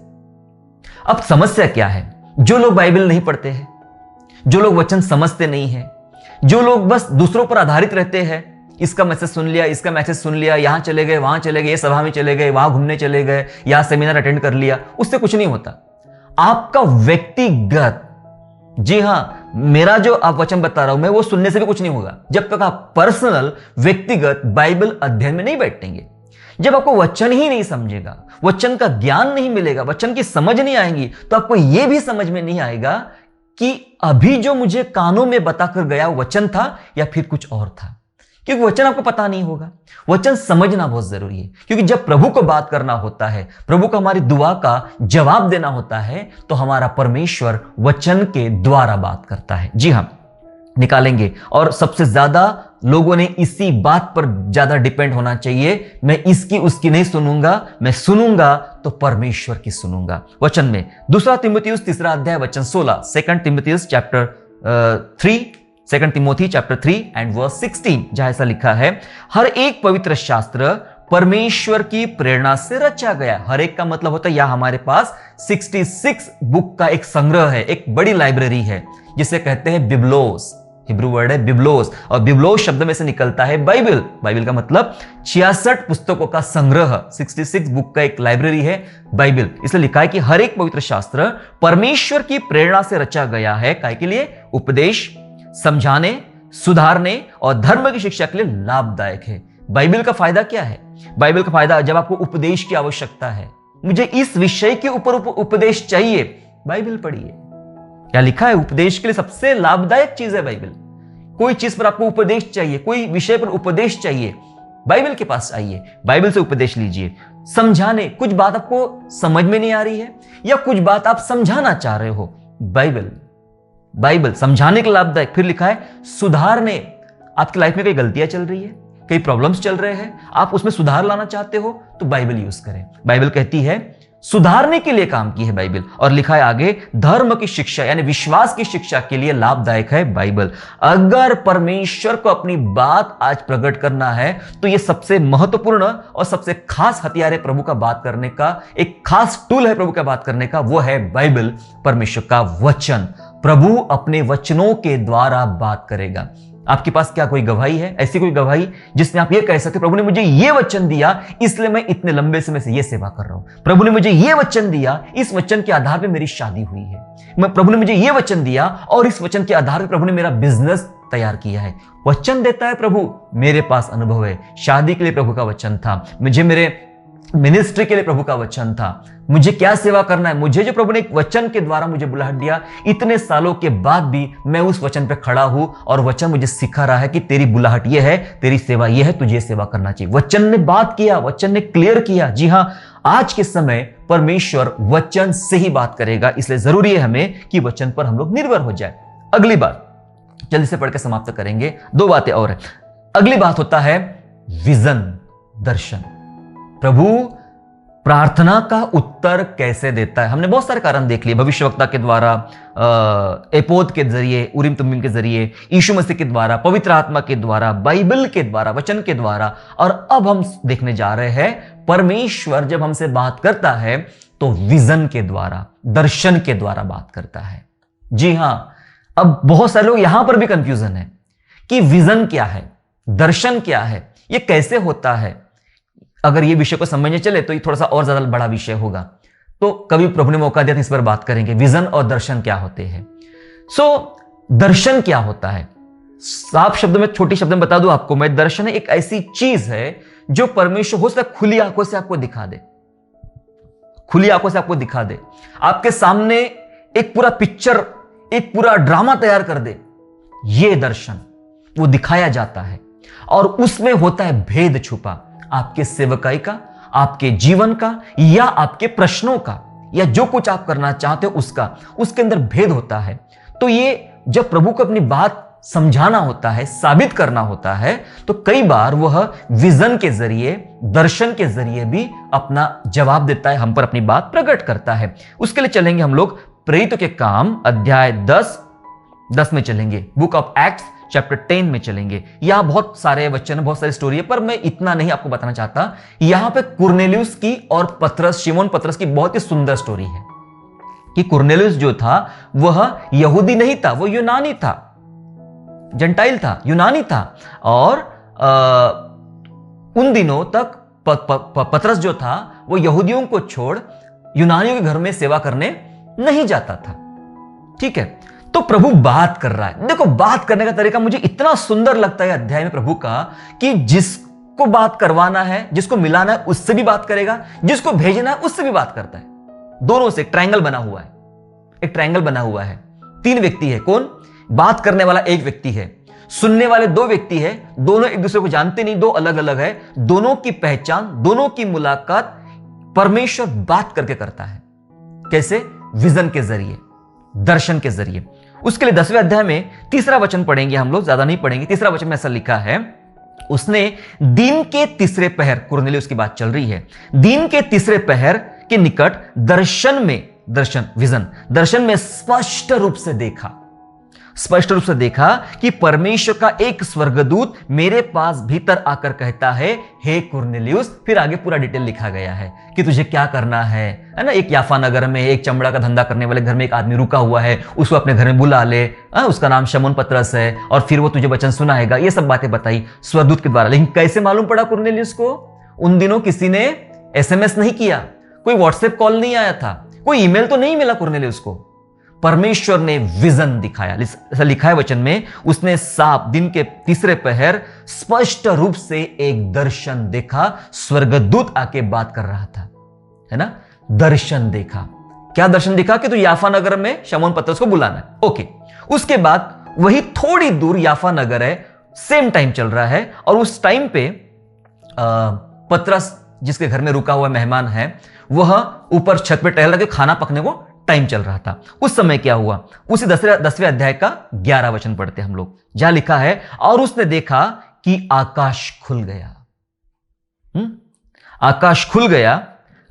[SPEAKER 1] अब समस्या क्या है? जो लोग बाइबल नहीं पढ़ते हैं, जो लोग वचन समझते नहीं है, जो लोग बस दूसरों पर आधारित रहते हैं, इसका मैसेज सुन लिया, इसका मैसेज सुन लिया, यहां चले गए, वहां चले गए, ये सभा में चले गए, वहां घूमने चले गए, यहां सेमिनार अटेंड कर लिया, उससे कुछ नहीं होता। आपका व्यक्तिगत, जी हां, मेरा जो आप वचन बता रहा हूं मैं, वो सुनने से भी कुछ नहीं होगा जब तक आप पर्सनल व्यक्तिगत बाइबल अध्ययन में नहीं बैठेंगे। जब आपको वचन ही नहीं समझेगा, वचन का ज्ञान नहीं मिलेगा, वचन की समझ नहीं आएगी, तो आपको यह भी समझ में नहीं आएगा कि अभी जो मुझे कानों में बताकर गया वचन था या फिर कुछ और था, क्योंकि वचन आपको पता नहीं होगा। वचन समझना बहुत जरूरी है, क्योंकि जब प्रभु को बात करना होता है, प्रभु को हमारी दुआ का जवाब देना होता है, तो हमारा परमेश्वर वचन के द्वारा बात करता है। जी हां, निकालेंगे। और सबसे ज्यादा लोगों ने इसी बात पर ज्यादा डिपेंड होना चाहिए, मैं इसकी उसकी नहीं सुनूंगा, मैं सुनूंगा तो परमेश्वर की सुनूंगा। वचन में 2 तीमुथियुस 3 अध्याय वचन 16, 2 तीमुथियुस chapter 3, 2 Timothy chapter 3 and verse 16, जहां ऐसा लिखा है, हर एक पवित्र शास्त्र परमेश्वर की प्रेरणा से रचा गया। हर एक का मतलब होता है यह हमारे पास 66 बुक का एक संग्रह है, एक बड़ी लाइब्रेरी है, जिसे कहते हैं बिब्लोस। हिब्रू वर्ड है बिब्लोस, और बिब्लोस शब्द में से निकलता है बाइबल। बाइबल का मतलब 66 पुस्तकों का संग्रह, 66 बुक का एक लाइब्रेरी है बाइबल। इसलिए लिखा है कि हर एक पवित्र शास्त्र परमेश्वर की प्रेरणा से रचा गया है, काहे के लिए? उपदेश, समझाने, सुधारने और धर्म की शिक्षा के लिए लाभदायक है। बाइबल का फायदा क्या है? बाइबल का फायदा, जब आपको उपदेश की आवश्यकता है, मुझे इस विषय के ऊपर उपदेश चाहिए, बाइबल पढ़िए। क्या लिखा है? उपदेश के लिए सबसे लाभदायक चीज है बाइबल। कोई चीज पर आपको उपदेश चाहिए, कोई विषय पर उपदेश चाहिए, बाइबल के पास आइए, बाइबल से उपदेश लीजिए। समझाने, कुछ बात आपको समझ में नहीं आ रही है या कुछ बात आप समझाना चाह रहे हो, बाइबल समझाने के लाभदायक। फिर लिखा है सुधारने, आपकी लाइफ में कई गलतियां चल रही है, कई प्रॉब्लम्स चल रहे हैं, आप उसमें सुधार लाना चाहते हो तो बाइबल यूज करें। बाइबल कहती है सुधारने के लिए काम की है बाइबल। और लिखा है आगे, धर्म की शिक्षा यानी विश्वास की शिक्षा के लिए लाभदायक है बाइबल। अगर परमेश्वर को अपनी बात आज प्रकट करना है तो यह सबसे महत्वपूर्ण और सबसे खास हथियार है प्रभु का बात करने का, एक खास टूल है प्रभु का बात करने का, वो है बाइबल, परमेश्वर का वचन। प्रभु अपने वचनों के द्वारा बात करेगा। आपके पास क्या कोई गवाही है? ऐसी कोई गवाही जिसने आप ये कह सकते, प्रभु ने मुझे ये वचन दिया इसलिए मैं इतने लंबे समय से ये सेवा कर रहा हूं। प्रभु ने मुझे ये वचन दिया, इस वचन के आधार पे मेरी शादी हुई है। प्रभु ने मुझे ये वचन दिया और इस वचन के आधार पे प्रभु ने मेरा बिजनेस तैयार किया है। वचन देता है प्रभु। मेरे पास अनुभव है, शादी के लिए प्रभु का वचन था, मुझे मेरे मिनिस्ट्री के लिए प्रभु का वचन था, मुझे क्या सेवा करना है, मुझे जो प्रभु ने एक वचन के द्वारा मुझे बुला दिया, इतने सालों के बाद भी मैं उस वचन पे खड़ा हूं और वचन मुझे सिखा रहा है कि तेरी बुलाहट ये है, तेरी सेवा ये है, तुझे सेवा करना चाहिए। वचन ने बात किया, वचन ने क्लियर किया। जी हां, आज के समय परमेश्वर वचन से ही बात करेगा, इसलिए जरूरी है हमें कि वचन पर हम लोग निर्भर हो जाए। अगली बात जल्दी से पढ़ के समाप्त करेंगे, 2 बातें और है। अगली बात होता है विजन, दर्शन। प्रभु प्रार्थना का उत्तर कैसे देता है? हमने बहुत सारे कारण देख लिए, भविष्यवक्ता के द्वारा, एपोद के जरिए, उरीम तुमीम के जरिए, यीशु मसीह के द्वारा, पवित्र आत्मा के द्वारा, बाइबल के द्वारा, वचन के द्वारा। और अब हम देखने जा रहे हैं परमेश्वर जब हमसे बात करता है तो विजन के द्वारा, दर्शन के द्वारा बात करता है। जी हां, अब बहुत सारे लोग यहां पर भी कंफ्यूजन है कि विजन क्या है, दर्शन क्या है, यह कैसे होता है। अगर ये विषय को समझने चले तो ये थोड़ा सा और ज्यादा बड़ा विषय होगा, तो कभी प्रभु ने मौका दिया तो इस पर बात करेंगे, विजन और दर्शन क्या होते हैं। दर्शन क्या होता है? साफ शब्द में, छोटी शब्द में बता दूं आपको मैं, दर्शन एक ऐसी चीज है जो परमेश्वर हो सकता है खुली आंखों से आपको दिखा दे, खुली आंखों से आपको दिखा दे, आपके सामने एक पूरा पिक्चर, एक पूरा ड्रामा तैयार कर दे। यह दर्शन वो दिखाया जाता है और उसमें होता है भेद छुपा, आपके सेवकाई का, आपके जीवन का, या आपके प्रश्नों का, या जो कुछ आप करना चाहते हो उसका, उसके अंदर भेद होता है। तो ये जब प्रभु को अपनी बात समझाना होता है, साबित करना होता है, तो कई बार वह विजन के जरिए, दर्शन के जरिए भी अपना जवाब देता है, हम पर अपनी बात प्रकट करता है। उसके लिए चलेंगे हम लोग प्रेरितों के काम अध्याय 10 10 में चलेंगे, बुक ऑफ एक्ट्स चैप्टर 10 में चलेंगे। यहां बहुत सारे वचन, बहुत सारी स्टोरी है, पर मैं इतना नहीं आपको बताना चाहता। यहां पे कुरनेलियुस की और पतरस, शिमोन पतरस की बहुत ही सुंदर स्टोरी है कि कुरनेलियुस जो था वह यहूदी नहीं था, वो यूनानी था, जेंटाइल था, यूनानी था। और उन दिनों तक पतरस जो था वो यहूदियों को छोड़ यूनानियों के घर में सेवा करने नहीं जाता था। ठीक है, तो प्रभु बात कर रहा है। देखो, बात करने का तरीका मुझे इतना सुंदर लगता है अध्याय में प्रभु का, कि जिसको बात करवाना है, जिसको मिलाना है, उससे भी बात करेगा, जिसको भेजना है उससे भी बात करता है। दोनों से एक ट्रायंगल बना हुआ है, एक ट्रायंगल बना हुआ है। 3 व्यक्ति है। कौन? बात करने वाला एक व्यक्ति है, सुनने वाले 2 व्यक्ति है, दोनों एक दूसरे को जानते नहीं, 2 अलग अलग है। दोनों की पहचान, दोनों की मुलाकात परमेश्वर बात करके करता है। कैसे? विजन के जरिए, दर्शन के जरिए। उसके लिए 10वें अध्याय में 3रा वचन पढ़ेंगे हम लोग, ज्यादा नहीं पढ़ेंगे। 3रा वचन में ऐसा लिखा है, उसने दिन के 3रे पहर, कुरनेलियुस की बात चल रही है, दिन के 3रे पहर के निकट दर्शन में स्पष्ट रूप से देखा कि परमेश्वर का एक स्वर्गदूत मेरे पास भीतर आकर कहता है, हे कुरनेलियुस। फिर आगे पूरा डिटेल लिखा गया है कि तुझे क्या करना है ना। एक याफा नगर में एक चमड़ा का धंधा करने वाले घर में एक आदमी रुका हुआ है, उसको अपने घर में बुला ले, उसका नाम शिमोन पतरस है, और फिर वो तुझे वचन सुनाएगा। ये सब बातें बताई स्वर्गदूत के द्वारा। लेकिन कैसे मालूम पड़ा कुरनेलियुस को? उन दिनों किसी ने SMS नहीं किया, कोई व्हाट्सएप कॉल नहीं आया था, कोई ईमेल तो नहीं मिला कुरनेलियुस को। परमेश्वर ने विजन दिखाया। ऐसा लिखा है वचन में, उसने साफ दिन के 3रे पहर स्पष्ट रूप से एक दर्शन देखा। स्वर्गदूत आके बात कर रहा था, है ना। दर्शन देखा। क्या दर्शन दिखा? कि तू याफा नगर में शिमोन पतरस को बुलाना है। ओके, उसके बाद वही थोड़ी दूर याफा नगर है, सेम टाइम चल रहा है, और उस टाइम पे पतरस जिसके घर में रुका हुआ मेहमान है, वह ऊपर छत पे टहल रहा, खाना पकने को टाइम चल रहा था। उस समय क्या हुआ? उसी 10वें अध्याय का 11 वचन पढ़ते हम लोग, जहां लिखा है, और उसने देखा कि आकाश खुल गया। आकाश खुल गया।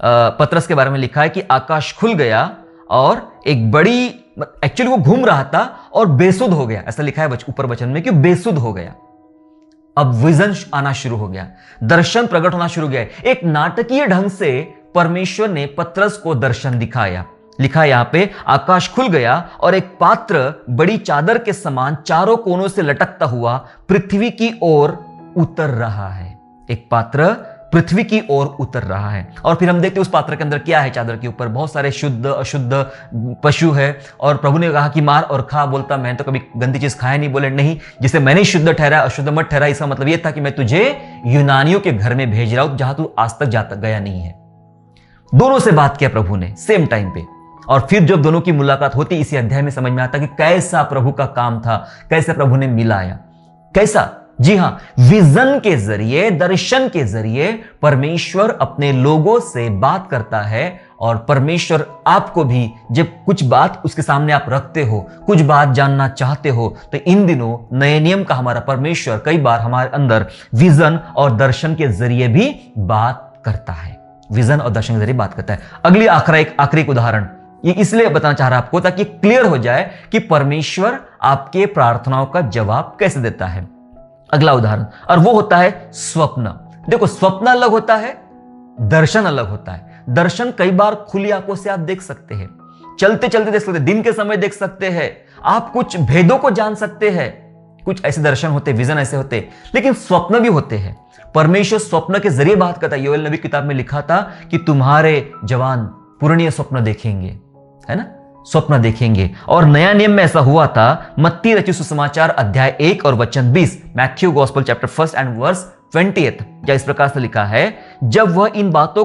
[SPEAKER 1] पतरस के बारे में लिखा है कि आकाश खुल गया, और एक बड़ी, एक्चुअली वो घूम रहा था और बेसुध हो गया। ऐसा लिखा है ऊपर वचन में कि बेसुध हो गया। अब विजन आना शुरू हो गया, दर्शन प्रकट होना शुरू हो गया। एक नाटकीय ढंग से परमेश्वर ने पतरस को दर्शन दिखाया। लिखा है यहां पे, आकाश खुल गया और एक पात्र बड़ी चादर के समान चारों कोनों से लटकता हुआ पृथ्वी की ओर उतर रहा है। एक पात्र पृथ्वी की ओर उतर रहा है। और फिर हम देखते हैं उस पात्र के अंदर क्या है। चादर के ऊपर बहुत सारे शुद्ध अशुद्ध पशु है, और प्रभु ने कहा कि मार और खा। बोलता, मैं तो कभी गंदी चीज खाया नहीं। बोले, नहीं, जिसे मैंने शुद्ध ठहरा अशुद्ध मत ठहरा। इसका मतलब यह था कि मैं तुझे यूनानियों के घर में भेज रहा हूं, जहां तू आज तक गया नहीं है। दोनों से बात किया प्रभु ने सेम टाइम पे। और फिर जब दोनों की मुलाकात होती, इसी अध्याय में समझ में आता कि कैसा प्रभु का काम था, कैसे प्रभु ने मिलाया। कैसा? जी हां, विजन के जरिए, दर्शन के जरिए परमेश्वर अपने लोगों से बात करता है। और परमेश्वर आपको भी जब कुछ बात उसके सामने आप रखते हो, कुछ बात जानना चाहते हो, तो इन दिनों नए नियम का हमारा परमेश्वर कई बार हमारे अंदर विजन और दर्शन के जरिए भी बात करता है। विजन और दर्शन के जरिए बात करता है। अगली आखिरी एक उदाहरण ये इसलिए बताना चाह रहा आपको, ताकि क्लियर हो जाए कि परमेश्वर आपके प्रार्थनाओं का जवाब कैसे देता है। अगला उदाहरण, और वो होता है स्वप्न। देखो, स्वप्न अलग होता है, दर्शन अलग होता है। दर्शन कई बार खुली आंखों से आप देख सकते हैं, चलते चलते देख सकते हैं, दिन के समय देख सकते हैं, आप कुछ भेदों को जान सकते हैं। कुछ ऐसे दर्शन होते, विजन ऐसे होते। लेकिन स्वप्न भी होते हैं। परमेश्वर स्वप्न के जरिए बात करता है। योएल नबी किताब में लिखा था कि तुम्हारे जवान पूर्णीय स्वप्न देखेंगे, है ना, स्वप्न देखेंगे। और नया नियम में ऐसा हुआ था। मत्ती रचित सुसमाचार अध्याय 1 और वचन 20, Matthew gospel chapter 1 and verse 20, या इस प्रकार से लिखा है, जब वह इन बातों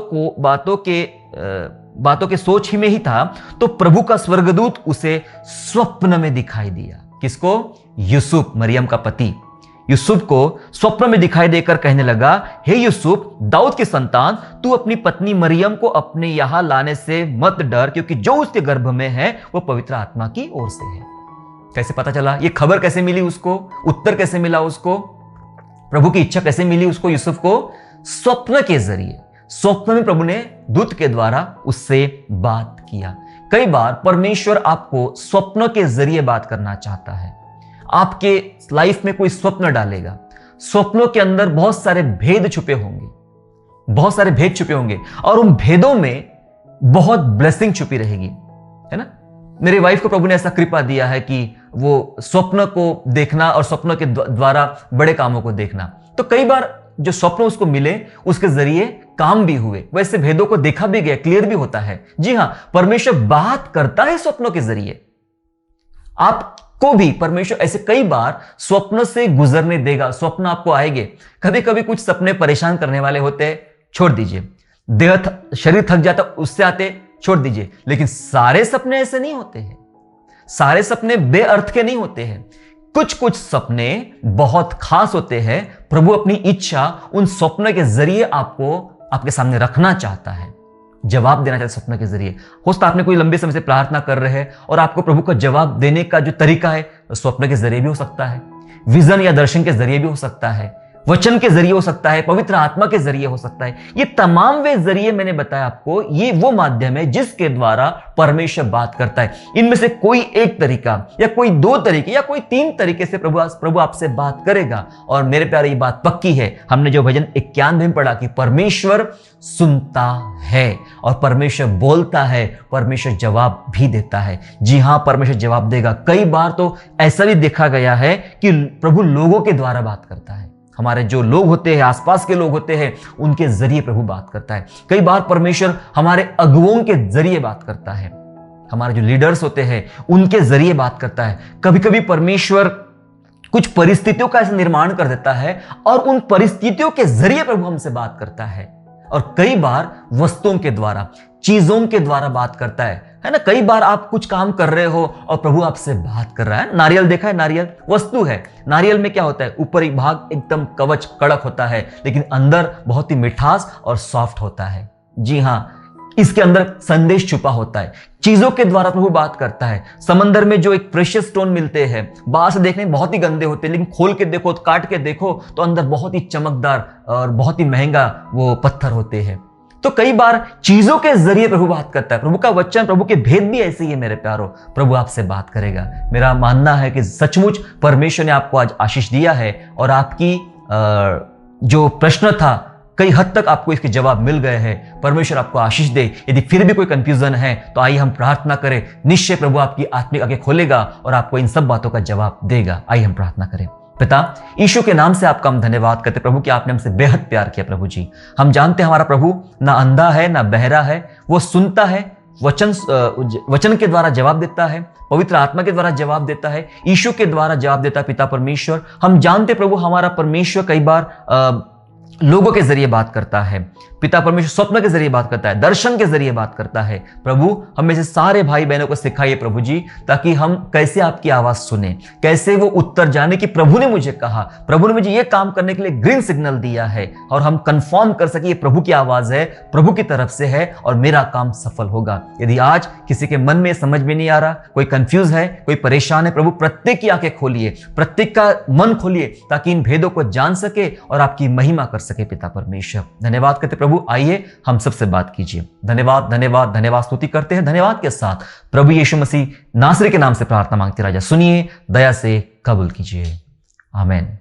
[SPEAKER 1] के सोच ही में ही था, तो प्रभु का स्वर्गदूत उसे स्वप्न में दिखाई दिया। किसको? यूसुफ, मरियम का पति यूसुफ को स्वप्न में दिखाई देकर कहने लगा, हे यूसुफ, दाऊद की संतान, तू अपनी पत्नी मरियम को अपने यहां लाने से मत डर, क्योंकि जो उसके गर्भ में है वो पवित्र आत्मा की ओर से है। कैसे पता चला? ये खबर कैसे मिली उसको? उत्तर कैसे मिला उसको? प्रभु की इच्छा कैसे मिली उसको, यूसुफ को? स्वप्न के जरिए। स्वप्न में प्रभु ने दूत के द्वारा उससे बात किया। कई बार परमेश्वर आपको स्वप्न के जरिए बात करना चाहता है। आपके लाइफ में कोई स्वप्न डालेगा, स्वप्नों के अंदर बहुत सारे भेद छुपे होंगे, बहुत सारे भेद छुपे होंगे और उन भेदों में बहुत ब्लेसिंग छुपी रहेगी, है ना। मेरी वाइफ को प्रभु ने ऐसा कृपा दिया है कि वो स्वप्न को देखना और स्वप्न के द्वारा बड़े कामों को देखना। तो कई बार जो स्वप्न उसको मिले उसके जरिए काम भी हुए, वैसे भेदों को देखा भी गया, क्लियर भी होता है। जी हां, परमेश्वर बात करता है स्वप्नों के जरिए। आपको भी परमेश्वर ऐसे कई बार स्वप्न से गुजरने देगा, स्वप्न आपको आएंगे। कभी कभी कुछ सपने परेशान करने वाले होते हैं, छोड़ दीजिए। शरीर थक जाता उससे आते, छोड़ दीजिए। लेकिन सारे सपने ऐसे नहीं होते हैं, सारे सपने बेअर्थ के नहीं होते हैं। कुछ कुछ सपने बहुत खास होते हैं। प्रभु अपनी इच्छा उन स्वप्न के जरिए आपको आपके सामने रखना चाहता है, जवाब देना चाहता है स्वप्न के जरिए। हो सकता है आपने कोई लंबे समय से प्रार्थना कर रहे हैं और आपको प्रभु का जवाब देने का जो तरीका है स्वप्न के जरिए भी हो सकता है, विजन या दर्शन के जरिए भी हो सकता है, वचन के जरिए हो सकता है, पवित्र आत्मा के जरिए हो सकता है। ये तमाम वे जरिए मैंने बताया आपको, ये वो माध्यम है जिसके द्वारा परमेश्वर बात करता है। इनमें से कोई एक तरीका या कोई दो तरीके या कोई तीन तरीके से प्रभु आपसे बात करेगा। और मेरे प्यारे ये बात पक्की है, हमने जो भजन 91 में पढ़ा कि परमेश्वर सुनता है और परमेश्वर बोलता है, परमेश्वर जवाब भी देता है। जी हां, परमेश्वर जवाब देगा। कई बार तो ऐसा भी देखा गया है कि प्रभु लोगों के द्वारा बात करता है। हमारे जो लोग होते हैं, आसपास के लोग होते हैं, उनके जरिए प्रभु बात करता है। कई बार परमेश्वर हमारे अगुओं के जरिए बात करता है, हमारे जो लीडर्स होते हैं उनके जरिए बात करता है। कभी कभी परमेश्वर कुछ परिस्थितियों का ऐसा निर्माण कर देता है और उन परिस्थितियों के जरिए प्रभु हमसे बात करता है। और कई बार वस्तुओं के द्वारा, चीजों के द्वारा बात करता है ना। कई बार आप कुछ काम कर रहे हो और प्रभु आपसे बात कर रहा है। नारियल देखा है, नारियल वस्तु है। नारियल में क्या होता है, ऊपर एक भाग एकदम कवच कड़क होता है, लेकिन अंदर बहुत ही मिठास और सॉफ्ट होता है। जी हां, इसके अंदर संदेश छुपा होता है। चीजों के द्वारा प्रभु बात करता है। समंदर में जो एक प्रेशियस स्टोन मिलते हैं, बाहर से देखने में बहुत ही गंदे होते हैं, लेकिन खोल के देखो, काट के देखो तो अंदर बहुत ही चमकदार और बहुत ही महंगा वो पत्थर होते हैं। तो कई बार चीजों के जरिए प्रभु बात करता है। प्रभु का वचन, प्रभु के भेद भी ऐसे ही है मेरे प्यारो। प्रभु आपसे बात करेगा। मेरा मानना है कि सचमुच परमेश्वर ने आपको आज आशीष दिया है और आपकी जो प्रश्न था कई हद तक आपको इसके जवाब मिल गए हैं। परमेश्वर आपको आशीष दे। यदि फिर भी कोई कंफ्यूजन है तो आइए हम प्रार्थना करें। निश्चय प्रभु आपकी आत्मिक आंखें खोलेगा और आपको इन सब बातों का जवाब देगा। आइए हम प्रार्थना करें। पिता यीशु के नाम से आपका हम धन्यवाद करते प्रभु कि आपने हमसे बेहद प्यार किया। प्रभु जी, हम जानते हैं हमारा प्रभु ना अंधा है ना बहरा है, वो सुनता है, वचन के द्वारा जवाब देता है, पवित्र आत्मा के द्वारा जवाब देता है, यीशु के द्वारा जवाब देता है। पिता परमेश्वर, हम जानते प्रभु हमारा परमेश्वर कई बार लोगों के जरिए बात करता है। पिता परमेश्वर स्वप्न के जरिए बात करता है, दर्शन के जरिए बात करता है। प्रभु हमें से सारे भाई बहनों को सिखाइए प्रभु जी, ताकि हम कैसे आपकी आवाज सुने, कैसे वो उत्तर जाने की प्रभु ने मुझे कहा, प्रभु ने मुझे ये काम करने के लिए ग्रीन सिग्नल दिया है, और हम कंफर्म कर सके ये प्रभु की आवाज है, प्रभु की तरफ से है और मेरा काम सफल होगा। यदि आज किसी के मन में समझ में नहीं आ रहा, कोई कंफ्यूज है, कोई परेशान है, प्रभु प्रत्येक की आंखें खोलिए, प्रत्येक का मन खोलिए, ताकि इन भेदों को जान सके और आपकी महिमा कर सके। पिता परमेश्वर धन्यवाद करते प्रभु, आइए हम सबसे बात कीजिए। धन्यवाद धन्यवाद धन्यवाद स्तुति करते हैं धन्यवाद के साथ प्रभु यीशु मसीह नासरी के नाम से प्रार्थना मांगते राजा, सुनिए, दया से कबूल कीजिए। आमीन।